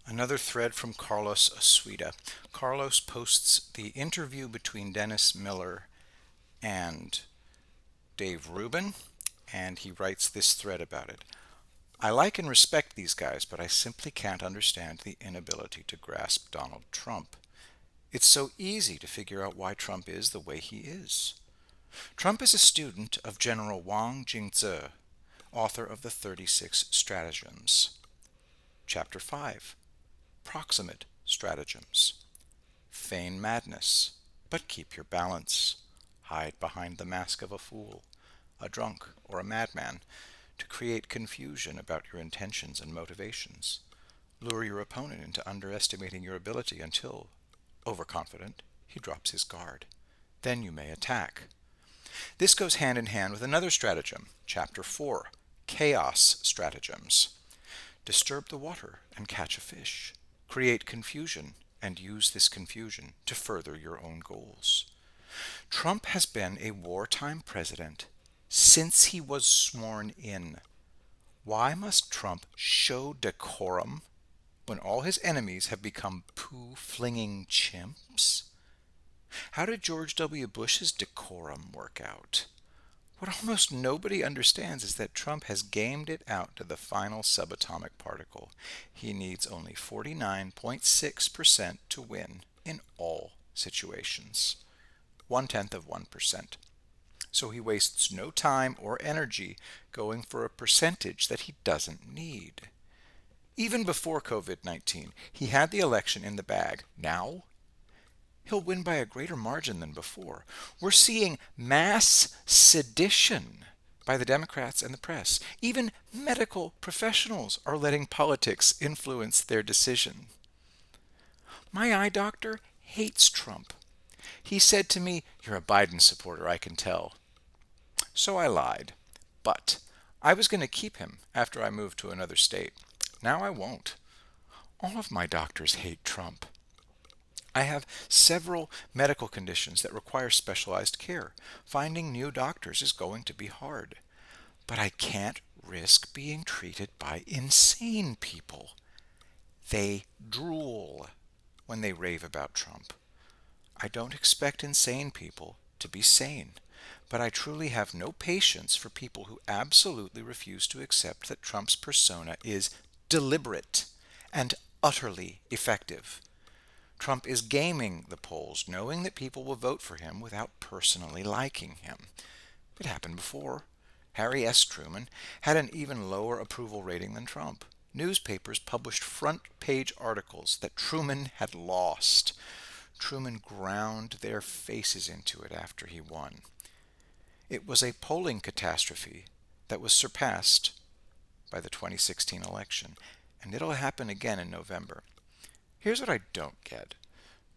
Another thread from Carlos Asuida. Carlos posts the interview between Dennis Miller and Dave Rubin, and he writes this thread about it. I like and respect these guys, but I simply can't understand the inability to grasp Donald Trump. It's so easy to figure out why Trump is the way he is. Trump is a student of General Wang Jingzhe, author of the 36 Stratagems. Chapter 5. Proximate Stratagems. Feign madness, but keep your balance. Hide behind the mask of a fool, a drunk, or a madman, to create confusion about your intentions and motivations. Lure your opponent into underestimating your ability until, overconfident, he drops his guard. Then you may attack. This goes hand in hand with another stratagem, Chapter 4, Chaos Stratagems. Disturb the water and catch a fish. Create confusion and use this confusion to further your own goals. Trump has been a wartime president since he was sworn in. Why must Trump show decorum when all his enemies have become poo-flinging chimps? How did George W. Bush's decorum work out? What almost nobody understands is that Trump has gamed it out to the final subatomic particle. He needs only 49.6% to win in all situations. 0.1%. So he wastes no time or energy going for a percentage that he doesn't need. Even before COVID-19, he had the election in the bag. Now, he'll win by a greater margin than before. We're seeing mass sedition by the Democrats and the press. Even medical professionals are letting politics influence their decision. My eye doctor hates Trump. He said to me, "You're a Biden supporter, I can tell." So I lied. But I was going to keep him after I moved to another state. Now I won't. All of my doctors hate Trump. I have several medical conditions that require specialized care. Finding new doctors is going to be hard. But I can't risk being treated by insane people. They drool when they rave about Trump. I don't expect insane people to be sane, but I truly have no patience for people who absolutely refuse to accept that Trump's persona is deliberate and utterly effective. Trump is gaming the polls, knowing that people will vote for him without personally liking him. It happened before. Harry S. Truman had an even lower approval rating than Trump. Newspapers published front-page articles that Truman had lost. Truman ground their faces into it after he won. It was a polling catastrophe that was surpassed by the 2016 election, and it'll happen again in November. Here's what I don't get.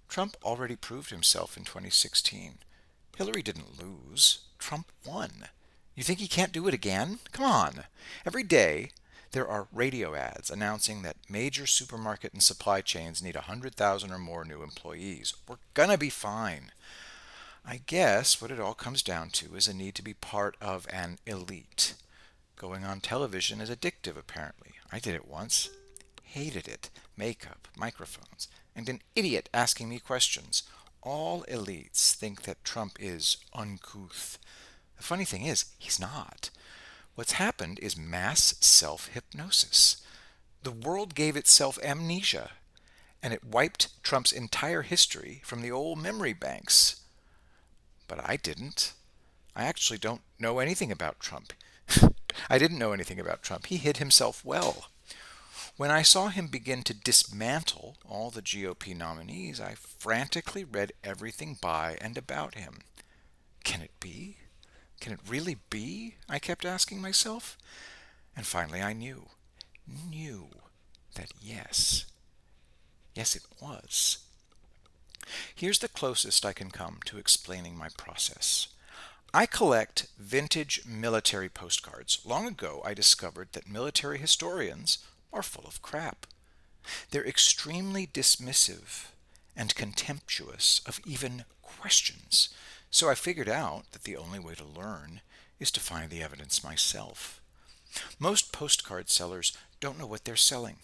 Trump already proved himself in 2016. Hillary didn't lose. Trump won. You think he can't do it again? Come on. Every day, there are radio ads announcing that major supermarket and supply chains need 100,000 or more new employees. We're gonna be fine. I guess what it all comes down to is a need to be part of an elite. Going on television is addictive, apparently. I did it once. Hated it. Makeup, microphones, and an idiot asking me questions. All elites think that Trump is uncouth. The funny thing is, he's not. What's happened is mass self-hypnosis. The world gave itself amnesia, and it wiped Trump's entire history from the old memory banks. But I didn't. I actually don't know anything about Trump. I didn't know anything about Trump. He hid himself well. When I saw him begin to dismantle all the GOP nominees, I frantically read everything by and about him. Can it be? Can it really be? I kept asking myself. And finally I knew that yes, it was. Here's the closest I can come to explaining my process. I collect vintage military postcards. Long ago, I discovered that military historians are full of crap. They're extremely dismissive and contemptuous of even questions. So I figured out that the only way to learn is to find the evidence myself. Most postcard sellers don't know what they're selling.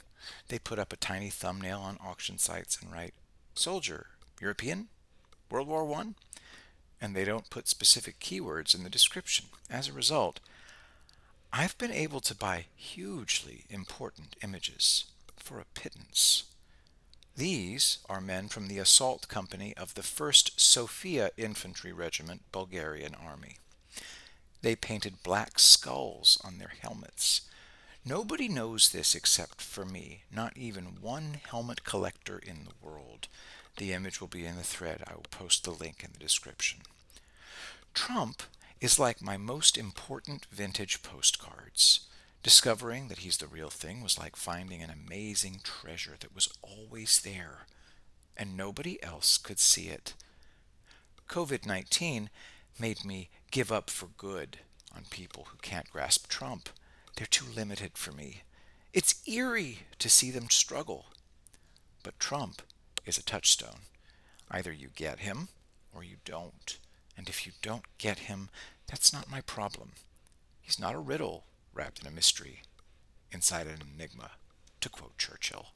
They put up a tiny thumbnail on auction sites and write, "Soldier, European, World War One," and they don't put specific keywords in the description. As a result, I've been able to buy hugely important images for a pittance. These are men from the assault company of the 1st Sofia Infantry Regiment, Bulgarian Army. They painted black skulls on their helmets. Nobody knows this except for me, not even one helmet collector in the world. The image will be in the thread. I will post the link in the description. Trump is like my most important vintage postcards. Discovering that he's the real thing was like finding an amazing treasure that was always there, and nobody else could see it. COVID-19 made me give up for good on people who can't grasp Trump. They're too limited for me. It's eerie to see them struggle. But Trump is a touchstone. Either you get him or you don't. And if you don't get him, that's not my problem. He's not a riddle wrapped in a mystery inside an enigma, to quote Churchill.